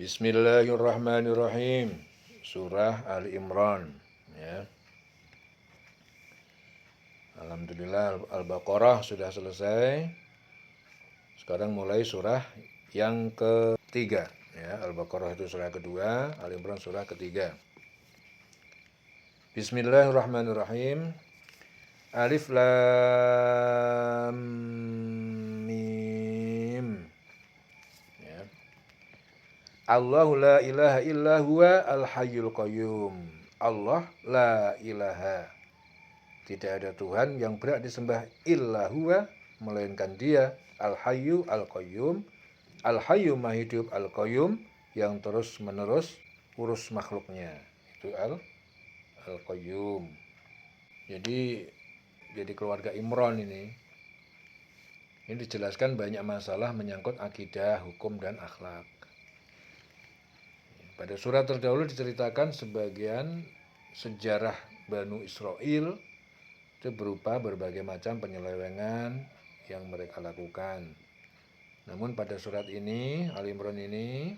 Bismillahirrahmanirrahim. Surah Ali Imran. Ya. Alhamdulillah Al-Baqarah sudah selesai. Sekarang mulai surah yang ketiga. Ya, Al-Baqarah itu surah kedua, Ali Imran surah ketiga. Bismillahirrahmanirrahim. Alif Lam Mim. Ya. Allahu la ilaha illa huwa al-hayyul qayyum. Allah la ilaha. Tidak ada Tuhan yang berhak disembah illa huwa, melainkan Dia, al-hayyu al-qayyum. Al-hayyu maha hidup, al-qayyum yang terus-menerus urus makhluknya. Itu al-qayyum. Jadi keluarga Imran ini dijelaskan banyak masalah menyangkut akidah, hukum dan akhlak. Pada surat terdahulu diceritakan sebagian sejarah Banu Israel itu berupa berbagai macam penyelewengan yang mereka lakukan. Namun pada surat ini, Ali Imran ini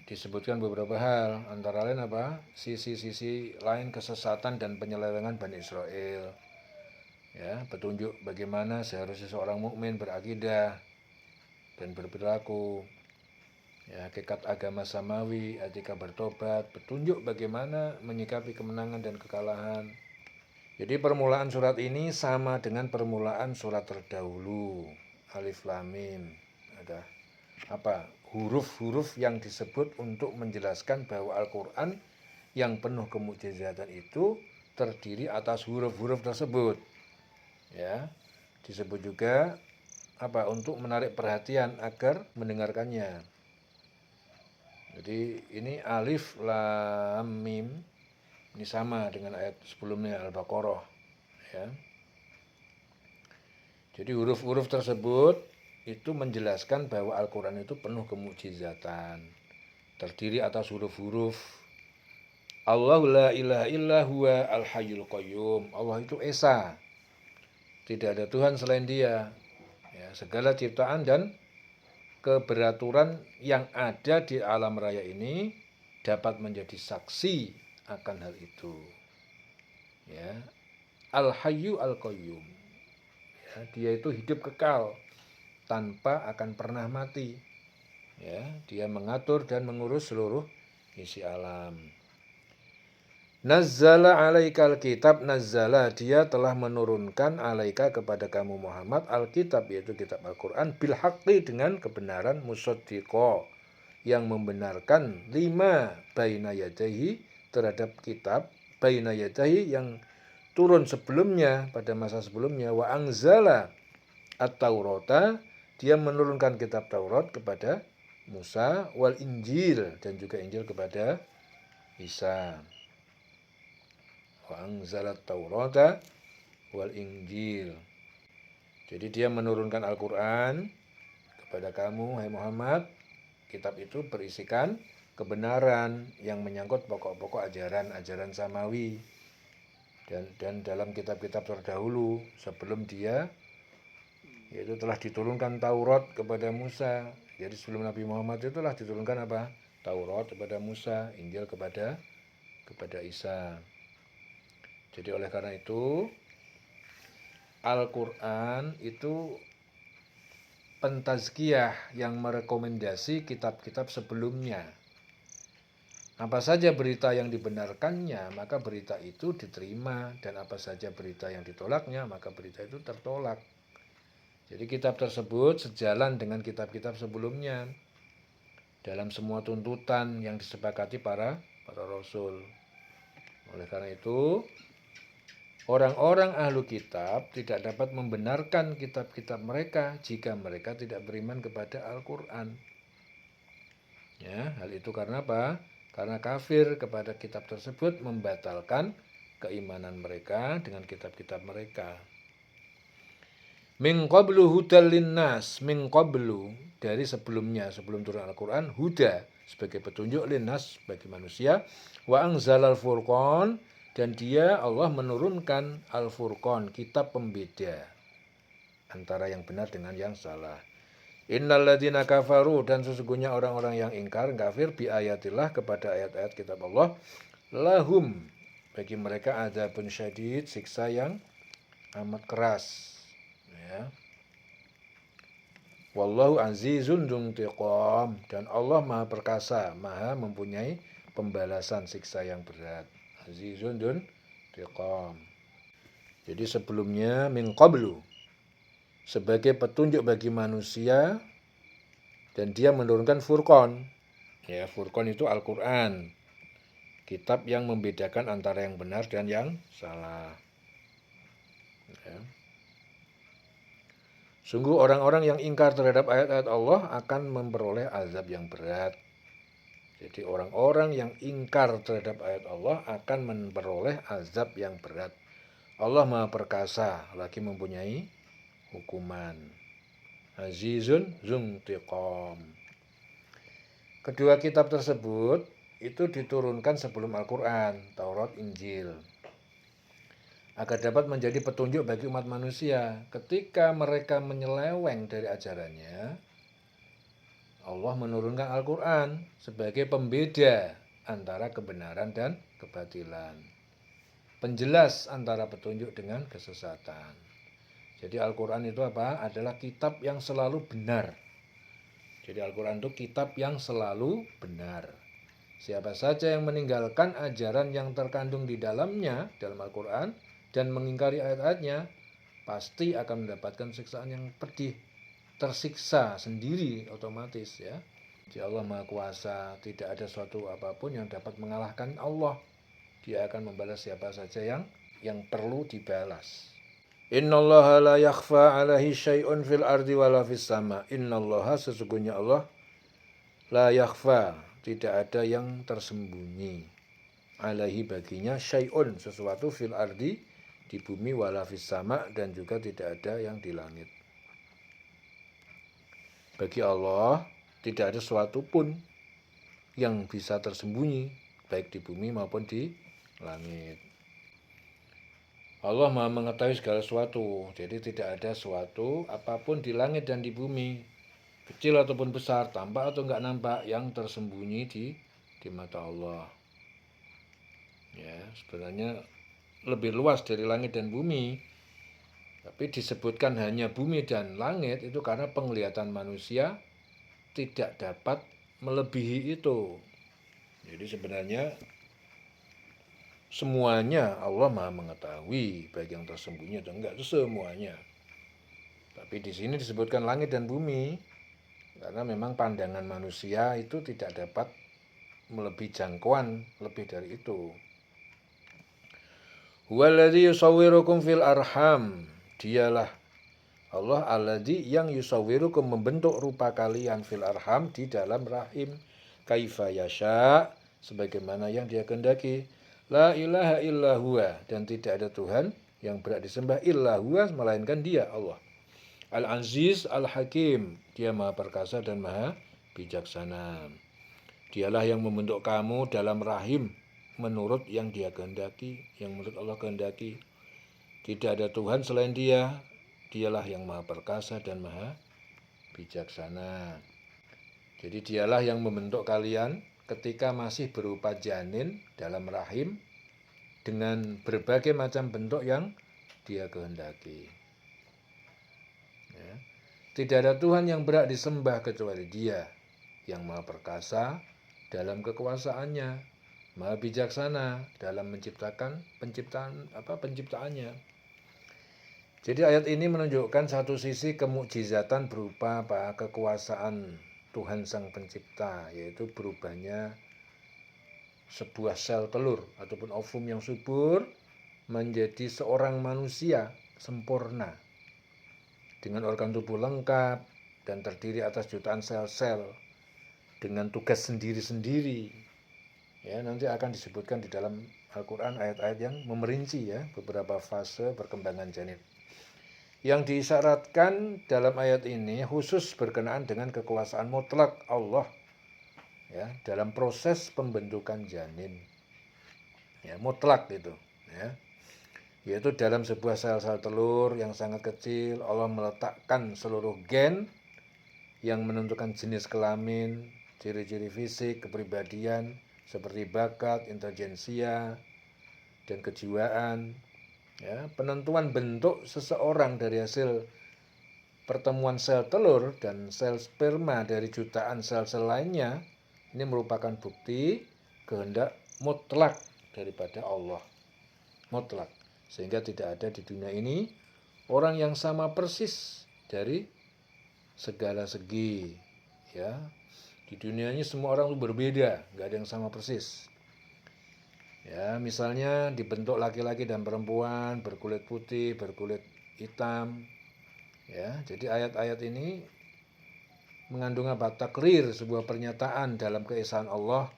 disebutkan beberapa hal, antara lain apa? Sisi-sisi lain kesesatan dan penyelewengan Bani Israel. Ya, petunjuk bagaimana seharusnya seorang mukmin berakidah dan berperilaku. Ya, hakikat agama samawi, etika bertobat, petunjuk bagaimana menyikapi kemenangan dan kekalahan. Jadi permulaan surat ini sama dengan permulaan surat terdahulu. Alif Lam Mim. Ada apa? Huruf-huruf yang disebut untuk menjelaskan bahwa Al-Qur'an yang penuh kemukjizatan itu terdiri atas huruf-huruf tersebut. Ya. Disebut juga apa? Untuk menarik perhatian agar mendengarkannya. Jadi ini Alif Lam Mim ini sama dengan ayat sebelumnya Al-Baqarah, ya. Jadi huruf-huruf tersebut itu menjelaskan bahwa Al-Qur'an itu penuh kemukjizatan. Terdiri atas huruf-huruf Allahu la ilaha illa huwa al-hayyul qayyum. Allah itu esa. Tidak ada Tuhan selain Dia. Ya, segala ciptaan dan keberaturan yang ada di alam raya ini dapat menjadi saksi akan hal itu. Ya. Al-Hayyu Al-Qayyum. Ya, Dia itu hidup kekal tanpa akan pernah mati. Ya, Dia mengatur dan mengurus seluruh isi alam. Nazzala alaikal kitab, nazzala, Dia telah menurunkan alaika kepada kamu Muhammad al-kitab, yaitu kitab Al-Quran, bil haqqi, dengan kebenaran, musaddiqo, yang membenarkan lima baina yadayhi, terhadap kitab baina yadayhi yang turun sebelumnya, pada masa sebelumnya. Wa anzala at-taurata, Dia menurunkan kitab Taurat kepada Musa, wal Injil, dan juga Injil kepada Isa. Wa anzalat taurata wal Injil. Jadi Dia menurunkan Al-Qur'an kepada kamu, hai Muhammad. Kitab itu berisikan kebenaran yang menyangkut pokok-pokok ajaran samawi. Dan dalam kitab-kitab terdahulu sebelum Dia, yaitu telah diturunkan Taurat kepada Musa. Jadi sebelum Nabi Muhammad itu telah diturunkan apa? Taurat kepada Musa, Injil kepada Isa. Jadi oleh karena itu Al-Quran itu pentazkiyah yang merekomendasi kitab-kitab sebelumnya. Apa saja berita yang dibenarkannya, maka berita itu diterima. Dan apa saja berita yang ditolaknya, maka berita itu tertolak. Jadi kitab tersebut sejalan dengan kitab-kitab sebelumnya dalam semua tuntutan yang disepakati para rasul. Oleh karena itu orang-orang ahlu kitab tidak dapat membenarkan kitab-kitab mereka jika mereka tidak beriman kepada Al-Quran. Ya, hal itu karena apa? Karena kafir kepada kitab tersebut membatalkan keimanan mereka dengan kitab-kitab mereka. Min qablu hudal linnas, min qablu, dari sebelumnya, sebelum turun Al-Quran, huda sebagai petunjuk, linnas bagi manusia, wa anzalal furqan, dan Dia Allah menurunkan Al-Furqan, kitab pembeda antara yang benar dengan yang salah. Innalladzina kafaru, dan sesungguhnya orang-orang yang ingkar, kafir bi ayatillah, kepada ayat-ayat kitab Allah, lahum, bagi mereka adzabun syadid, siksa yang amat keras. Ya. Wallahu azizun dzuntiqam, dan Allah Maha perkasa, Maha mempunyai pembalasan siksa yang berat. Azizun dzuntiqam. Jadi sebelumnya min qablu, sebagai petunjuk bagi manusia, dan dia menurunkan Furqan. Ya, Furqan itu Al-Qur'an, kitab yang membedakan antara yang benar dan yang salah. Ya. Sungguh orang-orang yang ingkar terhadap ayat-ayat Allah akan memperoleh azab yang berat. Jadi orang-orang yang ingkar terhadap ayat Allah akan memperoleh azab yang berat. Allah Maha perkasa, lagi mempunyai hukuman. Azizun dzuntiqam. Kedua kitab tersebut itu diturunkan sebelum Al-Quran, Taurat, Injil, agar dapat menjadi petunjuk bagi umat manusia. Ketika mereka menyeleweng dari ajarannya, Allah menurunkan Al-Quran sebagai pembeda antara kebenaran dan kebatilan, penjelas antara petunjuk dengan kesesatan. Jadi Al-Quran itu apa? Adalah kitab yang selalu benar. Jadi Al-Quran itu kitab yang selalu benar. Siapa saja yang meninggalkan ajaran yang terkandung di dalamnya, dalam Al-Quran, dan mengingkari ayat-ayatnya, pasti akan mendapatkan siksaan yang pedih. Tersiksa sendiri otomatis, ya. Jadi Allah Maha Kuasa, tidak ada suatu apapun yang dapat mengalahkan Allah. Dia akan membalas siapa saja yang perlu dibalas. Innallaha la yakhfa 'alaihi syai'un fil ardi wala fis sama. Innallaha, sesungguhnya Allah, la yakhfa, tidak ada yang tersembunyi, 'alaihi, baginya, syai'un, sesuatu, fil ardi, di bumi, wala fis sama, dan juga tidak ada yang di langit. Bagi Allah tidak ada sesuatu pun yang bisa tersembunyi, baik di bumi maupun di langit. Allah Maha mengetahui segala sesuatu, jadi tidak ada sesuatu apapun di langit dan di bumi, kecil ataupun besar, tampak atau enggak nampak, yang tersembunyi di mata Allah. Ya, sebenarnya lebih luas dari langit dan bumi, tapi disebutkan hanya bumi dan langit itu karena penglihatan manusia tidak dapat melebihi itu. Jadi sebenarnya semuanya Allah Maha mengetahui, baik yang tersembunyi atau enggak, itu semuanya. Tapi di sini disebutkan langit dan bumi karena memang pandangan manusia itu tidak dapat melebihi jangkauan lebih dari itu. Huwaladzi yusawwirukum fil arham, dialah Allah alladzi yang yusawwirukum, membentuk rupa kalian, fil arham, di dalam rahim, kaifa yasha, sebagaimana yang dia kehendaki. La ilaha illa huwa, dan tidak ada Tuhan yang berhak disembah illa huwa, melainkan dia, Allah. Al-Aziz Al-Hakim, dia Maha perkasa dan Maha bijaksana. Dialah yang membentuk kamu dalam rahim menurut yang dia kehendaki, yang menurut Allah kehendaki. Tidak ada Tuhan selain dia. Dialah yang Maha perkasa dan Maha bijaksana. Jadi dialah yang membentuk kalian ketika masih berupa janin dalam rahim dengan berbagai macam bentuk yang dia kehendaki. Ya. Tidak ada Tuhan yang berhak disembah kecuali dia, yang Maha perkasa dalam kekuasaannya, Maha bijaksana dalam penciptaannya. Jadi ayat ini menunjukkan satu sisi kemukjizatan berupa kekuasaan Tuhan Sang Pencipta, yaitu berubahnya sebuah sel telur ataupun ovum yang subur menjadi seorang manusia sempurna dengan organ tubuh lengkap dan terdiri atas jutaan sel-sel dengan tugas sendiri-sendiri. Ya, nanti akan disebutkan di dalam Al-Quran ayat-ayat yang memerinci, ya, beberapa fase perkembangan janin. Yang diisyaratkan dalam ayat ini khusus berkenaan dengan kekuasaan mutlak Allah, ya, dalam proses pembentukan janin. Ya, mutlak itu, ya. Yaitu dalam sebuah sel-sel telur yang sangat kecil, Allah meletakkan seluruh gen yang menentukan jenis kelamin, ciri-ciri fisik, kepribadian, seperti bakat, intelijensia, dan kejiwaan. Ya, penentuan bentuk seseorang dari hasil pertemuan sel telur dan sel sperma dari jutaan sel-sel lainnya, ini merupakan bukti kehendak mutlak daripada Allah. Mutlak. Sehingga tidak ada di dunia ini orang yang sama persis dari segala segi. Ya, di dunia ini semua orang itu berbeda, nggak ada yang sama persis. Ya, misalnya dibentuk laki-laki dan perempuan, berkulit putih, berkulit hitam. Ya, jadi ayat-ayat ini mengandung apa? Takrir, sebuah pernyataan dalam keesaan Allah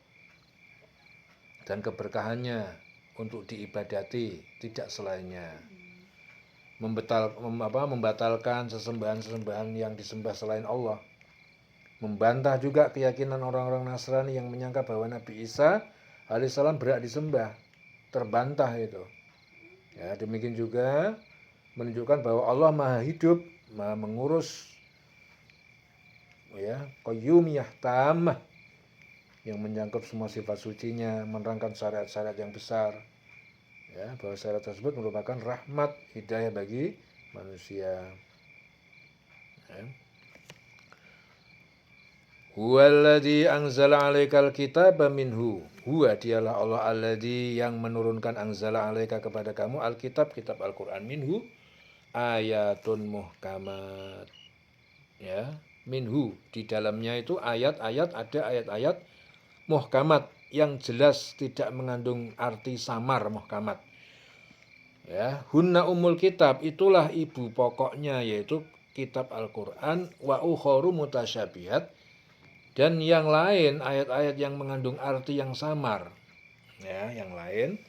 dan keberkahannya untuk diibadati, tidak selainnya. Membatalkan sesembahan-sesembahan yang disembah selain Allah. Membantah juga keyakinan orang-orang Nasrani yang menyangka bahwa Nabi Isa alaihissalam berhak disembah. Terbantah itu. Ya, demikian juga menunjukkan bahwa Allah Maha Hidup, Maha mengurus, ya, qayyumiyah tamah, yang menyangkut semua sifat sucinya, menerangkan syariat-syariat yang besar. Ya, bahwa syariat tersebut merupakan rahmat hidayah bagi manusia. Ya. Huwallazi anzala 'alaikal kitaba minhu. Huwa dialah Allah alladzi yang menurunkan anzala 'alaika kepada kamu alkitab, kitab Al-Qur'an, minhu ayatun muhkamat. Ya, minhu di dalamnya itu ayat-ayat, ada ayat-ayat muhkamat yang jelas, tidak mengandung arti samar. Muhkamat, ya, hunna umul kitab, itulah ibu pokoknya, yaitu kitab Al-Qur'an, wa ukharu mutasyabihat, dan yang lain ayat-ayat yang mengandung arti yang samar. Ya, yang lain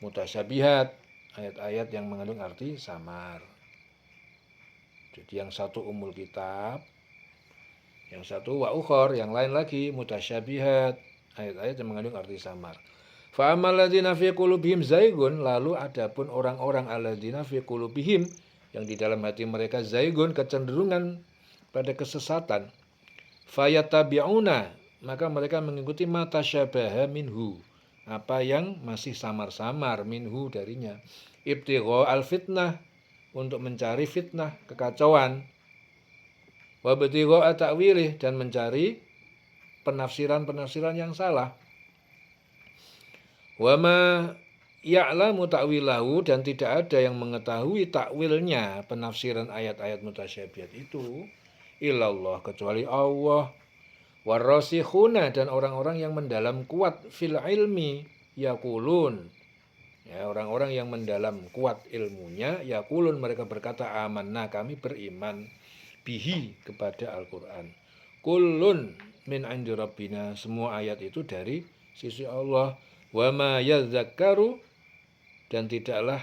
mutasyabihat, ayat-ayat yang mengandung arti samar. Jadi yang satu umul kitab, yang satu wa ukhor, yang lain lagi mutasyabihat, ayat-ayat yang mengandung arti samar. Fa amal ladzina fi qulubihim zaigun, lalu adapun orang-orang alladzina fi qulubihim, yang di dalam hati mereka zaigun, kecenderungan pada kesesatan, fayattabi'una, maka mereka mengikuti matasyabaha minhu, apa yang masih samar-samar, minhu darinya, ibtigha al-fitnah, untuk mencari fitnah, kekacauan, wa ibtigha ta'wilih, dan mencari penafsiran-penafsiran yang salah. Wa ma ya'lamu ta'wilahu, dan tidak ada yang mengetahui takwilnya, penafsiran ayat-ayat mutasyabihat itu, illallah, kecuali Allah. Warasikhuna, dan orang-orang yang mendalam kuat fil ilmi, yaqulun, ya, orang-orang yang mendalam kuat ilmunya, yaqulun, mereka berkata, amanna, kami beriman, bihi, kepada Al-Qur'an, kullun min 'indi rabbina, semua ayat itu dari sisi Allah, wa ma yadzakkaru, dan tidaklah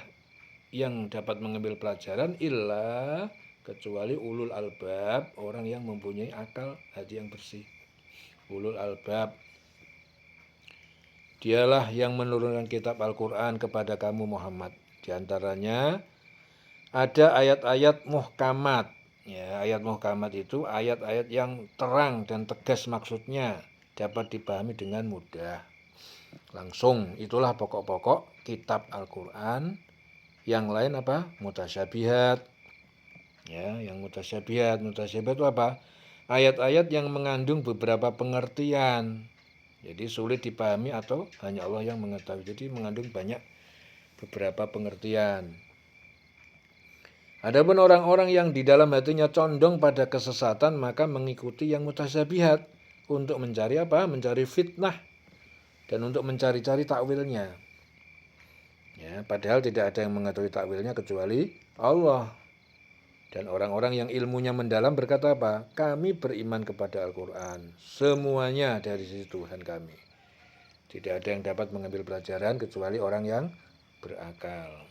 yang dapat mengambil pelajaran illa, kecuali ulul albab, orang yang mempunyai akal hati yang bersih. Ulul albab, dialah yang menurunkan kitab Al-Qur'an kepada kamu Muhammad. Di antaranya ada ayat-ayat muhkamat. Ya, ayat muhkamat itu ayat-ayat yang terang dan tegas maksudnya, dapat dipahami dengan mudah. Langsung, itulah pokok-pokok kitab Al-Qur'an. Yang lain apa? Mutasyabihat. Ya, yang mutasyabihat itu apa? Ayat-ayat yang mengandung beberapa pengertian, jadi sulit dipahami atau hanya Allah yang mengetahui. Jadi mengandung banyak beberapa pengertian. Adapun orang-orang yang di dalam hatinya condong pada kesesatan, maka mengikuti yang mutasyabihat untuk mencari apa? Mencari fitnah dan untuk mencari-cari takwilnya. Ya, padahal tidak ada yang mengetahui takwilnya kecuali Allah. Dan orang-orang yang ilmunya mendalam berkata apa? Kami beriman kepada Al-Qur'an, semuanya dari sisi Tuhan kami. Tidak ada yang dapat mengambil pelajaran kecuali orang yang berakal.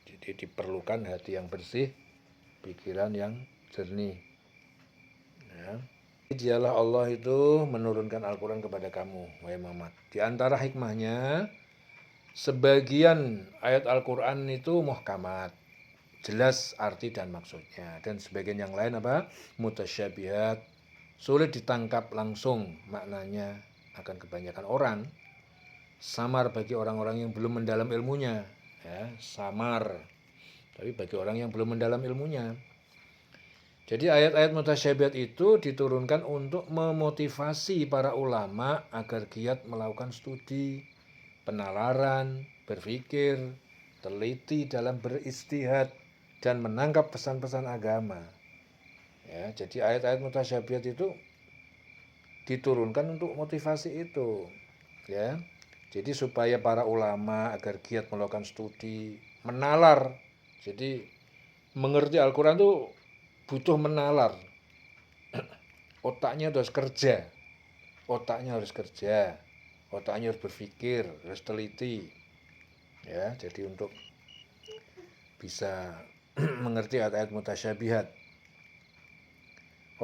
Jadi diperlukan hati yang bersih, pikiran yang jernih. Ya. Dialah Allah itu menurunkan Al-Qur'an kepada kamu, wahai Muhammad. Di antara hikmahnya, sebagian ayat Al-Qur'an itu muhkamat. jelas arti dan maksudnya. Dan sebagian yang lain apa? Mutasyabihat, sulit ditangkap langsung maknanya akan kebanyakan orang. Samar bagi orang-orang yang belum mendalam ilmunya, ya, samar. Tapi bagi orang yang belum mendalam ilmunya. Jadi ayat-ayat mutasyabihat itu diturunkan untuk memotivasi para ulama agar giat melakukan studi, penalaran, berpikir, teliti dalam beristihad dan menangkap pesan-pesan agama. Ya, jadi ayat-ayat mutasyabihat itu diturunkan untuk motivasi itu, ya. Jadi supaya para ulama agar giat melakukan studi, menalar. Jadi mengerti Al-Quran itu butuh menalar. Otaknya harus kerja. Otaknya harus kerja. Otaknya harus berpikir, harus teliti. Ya, jadi untuk bisa mengerti ayat-ayat mutasyabihat.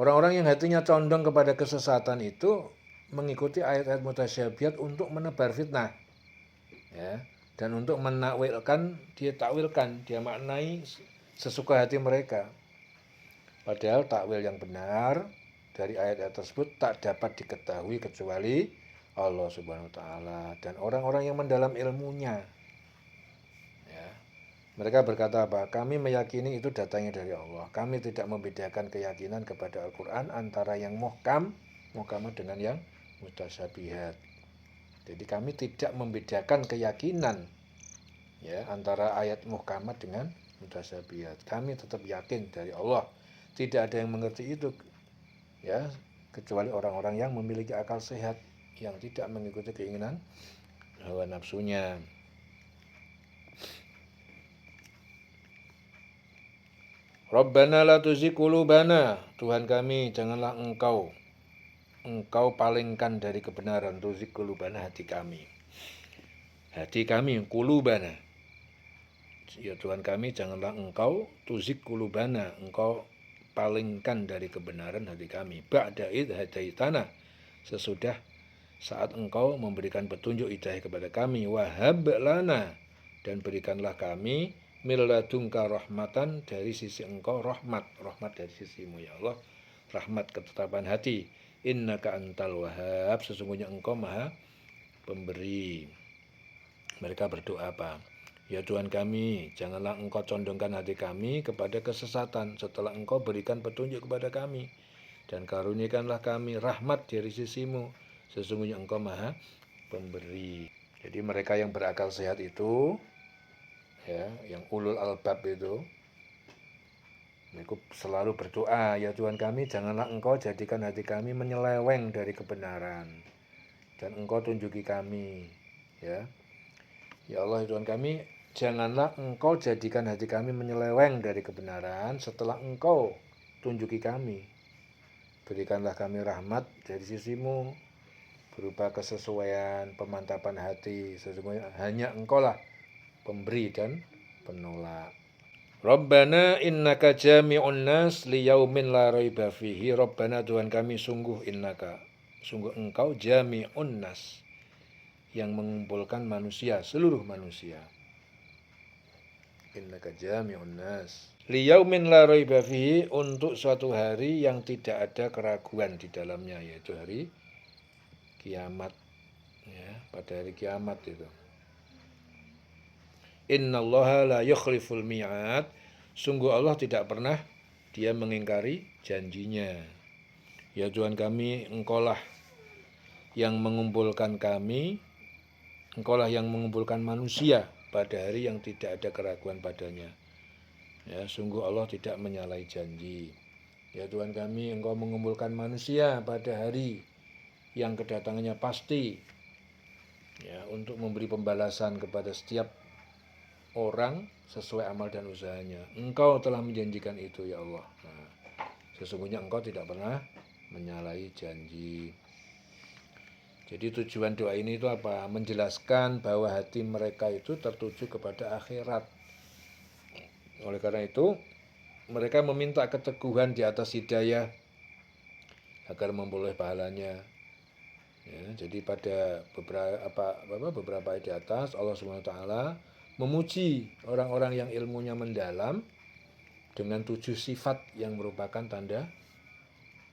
Orang-orang yang hatinya condong kepada kesesatan itu mengikuti ayat-ayat mutasyabihat untuk menebar fitnah. Ya, dan untuk menakwilkan, dia takwilkan, dia maknai sesuka hati mereka. Padahal takwil yang benar dari ayat-ayat tersebut tak dapat diketahui kecuali Allah Subhanahu wa taala dan orang-orang yang mendalam ilmunya. Ya. Mereka berkata apa? Kami meyakini itu datangnya dari Allah. Kami tidak membedakan keyakinan kepada Al-Quran antara yang muhkam dengan yang mutasyabihat. Jadi kami tidak membedakan keyakinan, ya, antara ayat muhkamat dengan mutasyabihat. Kami tetap yakin dari Allah. Tidak ada yang mengerti itu, ya, kecuali orang-orang yang memiliki akal sehat, yang tidak mengikuti keinginan hawa nafsunya. Rabbana la tuzigh qulubana, Tuhan kami janganlah engkau palingkan dari kebenaran. Tuzigh qulubana, hati kami qulubana, ya Tuhan kami janganlah engkau tuzigh qulubana, engkau palingkan dari kebenaran hati kami. Ba'da id hadaitana, sesudah saat engkau memberikan petunjuk hidayah kepada kami. Wahab lana, dan berikanlah kami milladunka rahmatan, dari sisi engkau rahmat dari sisimu ya Allah, rahmat ketetapan hati. Innaka antal wahhab, sesungguhnya engkau maha pemberi. Mereka berdoa apa? Ya Tuhan kami, janganlah engkau condongkan hati kami kepada kesesatan setelah engkau berikan petunjuk kepada kami, dan karuniakanlah kami rahmat dari sisimu, sesungguhnya engkau maha pemberi. Jadi mereka yang berakal sehat itu, ya, yang ulul albab itu, mereka selalu berdoa, ya Tuhan kami, janganlah engkau jadikan hati kami menyeleweng dari kebenaran, dan engkau tunjuki kami, ya. Ya Allah Tuhan kami, janganlah engkau jadikan hati kami menyeleweng dari kebenaran setelah engkau tunjuki kami. Berikanlah kami rahmat dari sisimu berupa kesesuaian, pemantapan hati. Sesungguhnya hanya engkau lah pemberi dan penolak. Rabbana innaka jami'un nas liyaumin la raiba fihi. Rabbana Tuhan kami, sungguh engkau jami'un nas, yang mengumpulkan manusia, seluruh manusia. Innaka jami'un nas liyaumin la raiba fihi, untuk suatu hari yang tidak ada keraguan di dalamnya, yaitu hari kiamat, ya, pada hari kiamat itu. Innallaha la yukhliful mi'ad, sungguh Allah tidak pernah dia mengingkari janjinya. Ya Tuhan kami, engkaulah yang mengumpulkan kami, engkaulah yang mengumpulkan manusia pada hari yang tidak ada keraguan padanya. Ya, sungguh Allah tidak menyalahi janji. Ya Tuhan kami, engkau mengumpulkan manusia pada hari yang kedatangannya pasti, ya, untuk memberi pembalasan kepada setiap orang sesuai amal dan usahanya. Engkau telah menjanjikan itu ya Allah. Nah, sesungguhnya engkau tidak pernah menyalahi janji. Jadi tujuan doa ini itu apa? Menjelaskan bahwa hati mereka itu tertuju kepada akhirat. Oleh karena itu, mereka meminta keteguhan di atas hidayah agar memperoleh pahalanya. Ya, jadi pada beberapa ayat di atas, Allah SWT memuji orang-orang yang ilmunya mendalam dengan 7 sifat yang merupakan tanda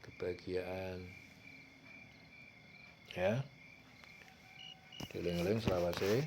kebahagiaan. Ya, dieling-eling selawase.